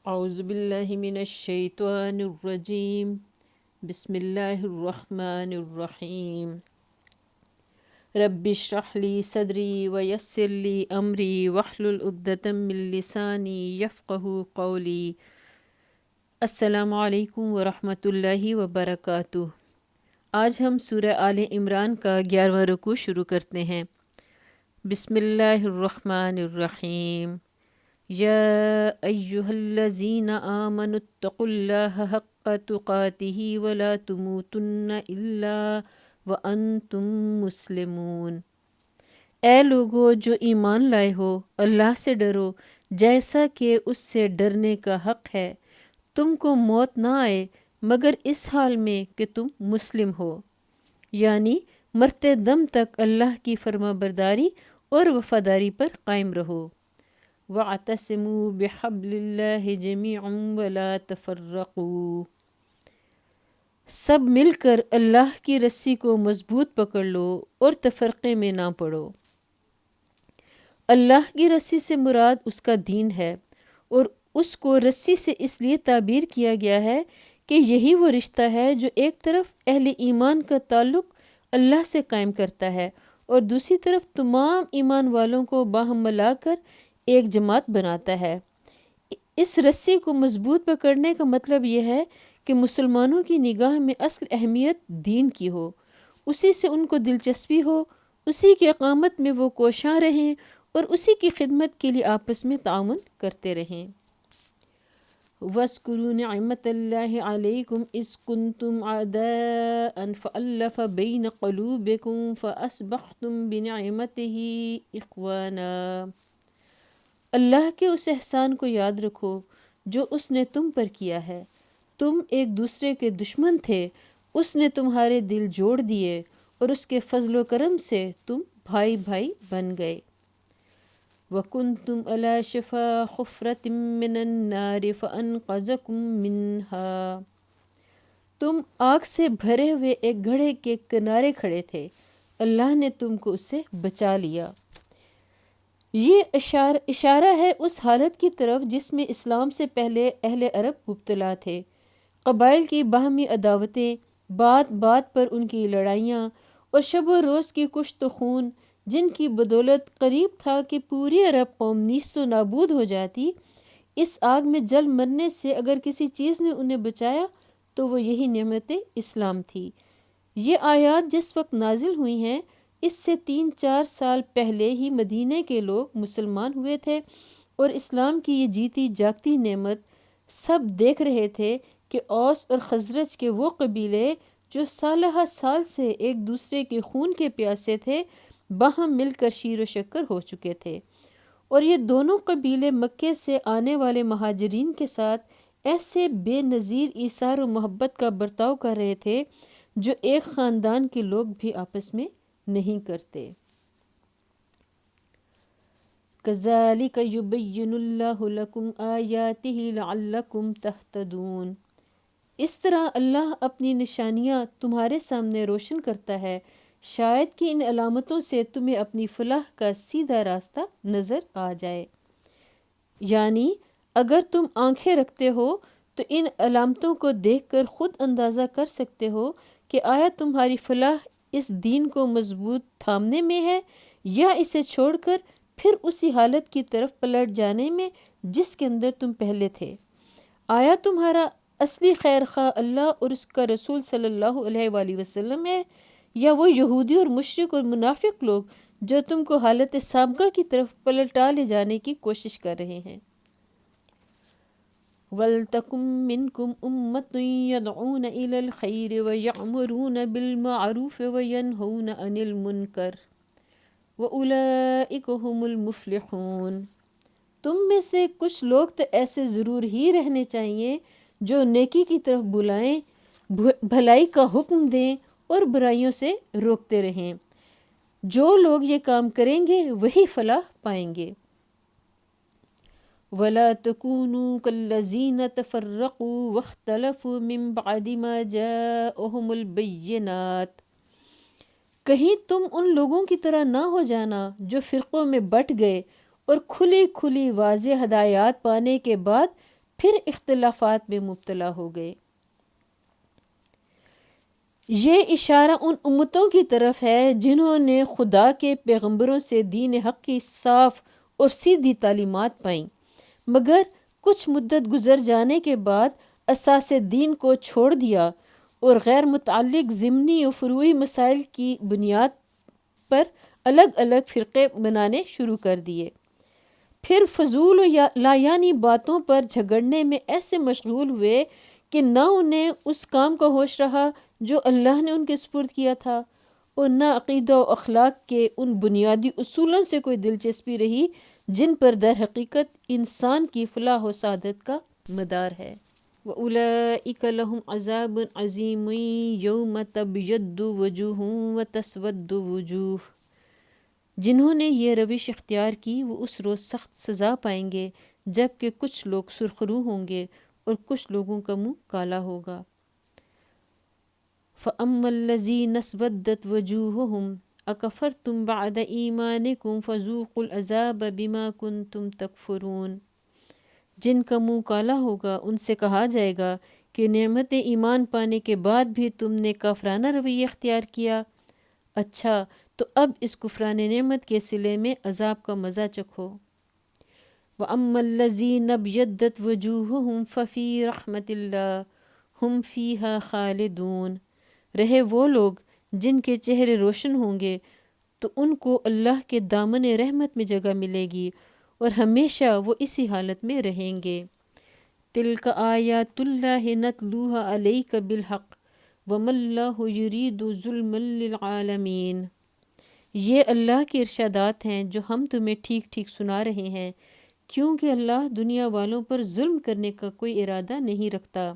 اعوذ باللہ من الشیطان الرجیم بسم اللہ الرحمن الرحیم رب اشرح لی صدری ویسر لی امری واحلل عقدۃ من لسانی یفقہوا قولی۔ السلام علیکم ورحمۃ اللہ وبرکاتہ۔ آج ہم سورہ آل عمران کا 11واں رکوع شروع کرتے ہیں۔ بسم اللہ الرحمن الرحیم۔ یا ایہا الذین آمنوا اتقوا اللہ حق تقاتہ ولا تموتن الا وانتم مسلمون۔ اے لوگو جو ایمان لائے ہو، اللہ سے ڈرو جیسا کہ اس سے ڈرنے کا حق ہے۔ تم کو موت نہ آئے مگر اس حال میں کہ تم مسلم ہو، یعنی مرتے دم تک اللہ کی فرما برداری اور وفاداری پر قائم رہو۔ وَاعْتَصِمُوا بِحَبْلِ اللَّهِ جَمِيعًا وَلَا تَفَرَّقُوا۔ سب مل کر اللہ کی رسی کو مضبوط پکڑ لو اور تفرقے میں نہ پڑو۔ اللہ کی رسی سے مراد اس کا دین ہے، اور اس کو رسی سے اس لیے تعبیر کیا گیا ہے کہ یہی وہ رشتہ ہے جو ایک طرف اہل ایمان کا تعلق اللہ سے قائم کرتا ہے اور دوسری طرف تمام ایمان والوں کو باہم ملا کر ایک جماعت بناتا ہے۔ اس رسی کو مضبوط پکڑنے کا مطلب یہ ہے کہ مسلمانوں کی نگاہ میں اصل اہمیت دین کی ہو، اسی سے ان کو دلچسپی ہو، اسی کی اقامت میں وہ کوشاں رہیں اور اسی کی خدمت کے لیے آپس میں تعاون کرتے رہیں۔ وَاذْكُرُوا نِعْمَتَ اللَّهِ عَلَيْكُمْ إِذْ كُنْتُمْ أَعْدَاءً فَأَلَّفَ بَيْنَ قُلُوبِكُمْ فَأَصْبَحْتُمْ بِنِعْمَتِهِ إِخْوَانًا۔ اللہ کے اس احسان کو یاد رکھو جو اس نے تم پر کیا ہے۔ تم ایک دوسرے کے دشمن تھے، اس نے تمہارے دل جوڑ دیے اور اس کے فضل و کرم سے تم بھائی بھائی بن گئے۔ وَكُنْتُمْ عَلَى شَفَا حُفْرَةٍ مِّنَ النَّارِ فَأَنْقَذَكُم مِّنْهَا۔ تم آگ سے بھرے ہوئے ایک گڑھے کے کنارے کھڑے تھے، اللہ نے تم کو اس سے بچا لیا۔ یہ اشارہ ہے اس حالت کی طرف جس میں اسلام سے پہلے اہل عرب مبتلا تھے۔ قبائل کی باہمی عداوتیں، بات بات پر ان کی لڑائیاں اور شب و روز کی کشت و خون، جن کی بدولت قریب تھا کہ پوری عرب قوم نیست و نابود ہو جاتی، اس آگ میں جل مرنے سے اگر کسی چیز نے انہیں بچایا تو وہ یہی نعمت اسلام تھی۔ یہ آیات جس وقت نازل ہوئی ہیں اس سے 3-4 سال پہلے ہی مدینہ کے لوگ مسلمان ہوئے تھے، اور اسلام کی یہ جیتی جاگتی نعمت سب دیکھ رہے تھے کہ اوس اور خزرج کے وہ قبیلے جو سالہ سال سے ایک دوسرے کے خون کے پیاسے تھے، باہم مل کر شیر و شکر ہو چکے تھے، اور یہ دونوں قبیلے مکے سے آنے والے مہاجرین کے ساتھ ایسے بے نظیر ایثار و محبت کا برتاؤ کر رہے تھے جو ایک خاندان کے لوگ بھی آپس میں نہیں کرتے۔ كَذَلِكَ يُبَيِّنُ اللَّهُ لَكُمْ آيَاتِهِ لَعَلَّكُمْ تَهْتَدُونَ۔ اس طرح اللہ اپنی نشانیاں تمہارے سامنے روشن کرتا ہے، شاید کہ ان علامتوں سے تمہیں اپنی فلاح کا سیدھا راستہ نظر آ جائے۔ یعنی اگر تم آنکھیں رکھتے ہو تو ان علامتوں کو دیکھ کر خود اندازہ کر سکتے ہو کہ آیا تمہاری فلاح اس دین کو مضبوط تھامنے میں ہے یا اسے چھوڑ کر پھر اسی حالت کی طرف پلٹ جانے میں جس کے اندر تم پہلے تھے۔ آیا تمہارا اصلی خیر خواہ اللہ اور اس کا رسول صلی اللہ علیہ وآلہ وسلم ہے، یا وہ یہودی اور مشرک اور منافق لوگ جو تم کو حالت سابقہ کی طرف پلٹا لے جانے کی کوشش کر رہے ہیں۔ وَلْتَكُن مِّنكُمْ أُمَّةٌ يَدْعُونَ إِلَى الْخَيْرِ وَيَأْمُرُونَ بِالْمَعْرُوفِ وَيَنْهَوْنَ عَنِ الْمُنكَرِ وَأُولَئِكَ هُمُ الْمُفْلِحُونَ۔ تم میں سے کچھ لوگ تو ایسے ضرور ہی رہنے چاہیے جو نیکی کی طرف بلائیں، بھلائی کا حکم دیں اور برائیوں سے روکتے رہیں۔ جو لوگ یہ کام کریں گے وہی فلاح پائیں گے۔ وَلَا تَكُونُوا كَالَّذِينَ تَفَرَّقُوا وَاخْتَلَفُوا مِن بَعْدِ مَا جَاءَهُمُ الْبَيِّنَاتُ۔ کہیں تم ان لوگوں کی طرح نہ ہو جانا جو فرقوں میں بٹ گئے اور کھلی کھلی واضح ہدایات پانے کے بعد پھر اختلافات میں مبتلا ہو گئے۔ یہ اشارہ ان امتوں کی طرف ہے جنہوں نے خدا کے پیغمبروں سے دین حق کی صاف اور سیدھی تعلیمات پائیں، مگر کچھ مدت گزر جانے کے بعد اساس دین کو چھوڑ دیا اور غیر متعلق ضمنی و فروعی مسائل کی بنیاد پر الگ الگ فرقے بنانے شروع کر دیے۔ پھر فضول و لایعنی باتوں پر جھگڑنے میں ایسے مشغول ہوئے کہ نہ انہیں اس کام کا ہوش رہا جو اللہ نے ان کے سپرد کیا تھا، اور نہ عقیدہ و اخلاق کے ان بنیادی اصولوں سے کوئی دلچسپی رہی جن پر در حقیقت انسان کی فلاح و سعادت کا مدار ہے۔ وَأُولَئِكَ لَهُمْ عَذَابٌ عَظِيمٌ يَوْمَ تَبْيَضُّ وُجُوهٌ وَتَسْوَدُّ وُجُوهٌ۔ جنہوں نے یہ روش اختیار کی وہ اس روز سخت سزا پائیں گے جب کہ کچھ لوگ سرخرو ہوں گے اور کچھ لوگوں کا منہ کالا ہوگا۔ فَأَمَّا الَّذِينَ اسْوَدَّتْ وُجُوهُهُمْ أَكَفَرْتُمْ بَعْدَ إِيمَانِكُمْ فَذُوقُوا الْعَذَابَ بِمَا كُنْتُمْ تَكْفُرُونَ۔ جن کا منہ کالا ہوگا ان سے کہا جائے گا کہ نعمت ایمان پانے کے بعد بھی تم نے کافرانہ رویہ اختیار کیا، اچھا تو اب اس کفران نعمت کے صلے میں عذاب کا مزہ چکھو۔ وَأَمَّا الَّذِينَ ابْيَضَّتْ وُجُوهُهُمْ فَفِي رَحْمَةِ اللَّهِ هُمْ فِيهَا خَالِدُونَ۔ رہے وہ لوگ جن کے چہرے روشن ہوں گے تو ان کو اللہ کے دامن رحمت میں جگہ ملے گی اور ہمیشہ وہ اسی حالت میں رہیں گے۔ تِلْکَ آیاتُ اللہِ نَتْلُوهَا عَلَيْکَ بِالْحَقِّ وَمَا اللہِ یُرِیدُ ظُلْمًا لِلْعَالَمِینَ۔ یہ اللہ کے ارشادات ہیں جو ہم تمہیں ٹھیک ٹھیک سنا رہے ہیں، کیونکہ اللہ دنیا والوں پر ظلم کرنے کا کوئی ارادہ نہیں رکھتا،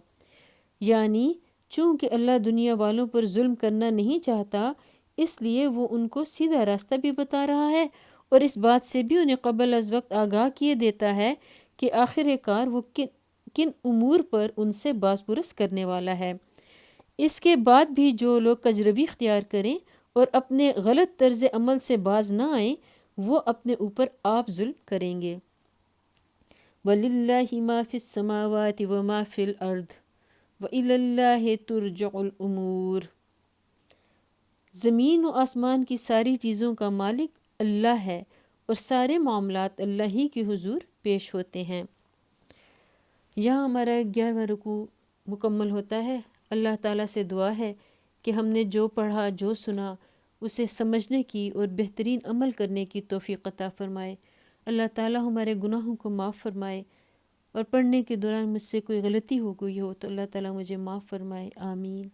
یعنی چونکہ اللہ دنیا والوں پر ظلم کرنا نہیں چاہتا اس لیے وہ ان کو سیدھا راستہ بھی بتا رہا ہے اور اس بات سے بھی انہیں قبل از وقت آگاہ کیے دیتا ہے کہ آخر کار وہ کن امور پر ان سے باز پرس کرنے والا ہے۔ اس کے بعد بھی جو لوگ کجروی اختیار کریں اور اپنے غلط طرز عمل سے باز نہ آئیں وہ اپنے اوپر آپ ظلم کریں گے۔ وَلِلَّهِ مَا فِي السَّمَاوَاتِ وَمَا فِي الْأَرْضِ وَإِلَى اللَّهِ تُرْجَعُ الْأُمُورُ۔ زمین و آسمان کی ساری چیزوں کا مالک اللہ ہے اور سارے معاملات اللہ ہی کے حضور پیش ہوتے ہیں۔ یہاں ہمارا 11واں رکوع مکمل ہوتا ہے۔ اللہ تعالیٰ سے دعا ہے کہ ہم نے جو پڑھا جو سنا اسے سمجھنے کی اور بہترین عمل کرنے کی توفیق عطا فرمائے۔ اللہ تعالیٰ ہمارے گناہوں کو معاف فرمائے، اور پڑھنے کے دوران مجھ سے کوئی غلطی ہو گئی ہو تو اللہ تعالیٰ مجھے معاف فرمائے، آمین۔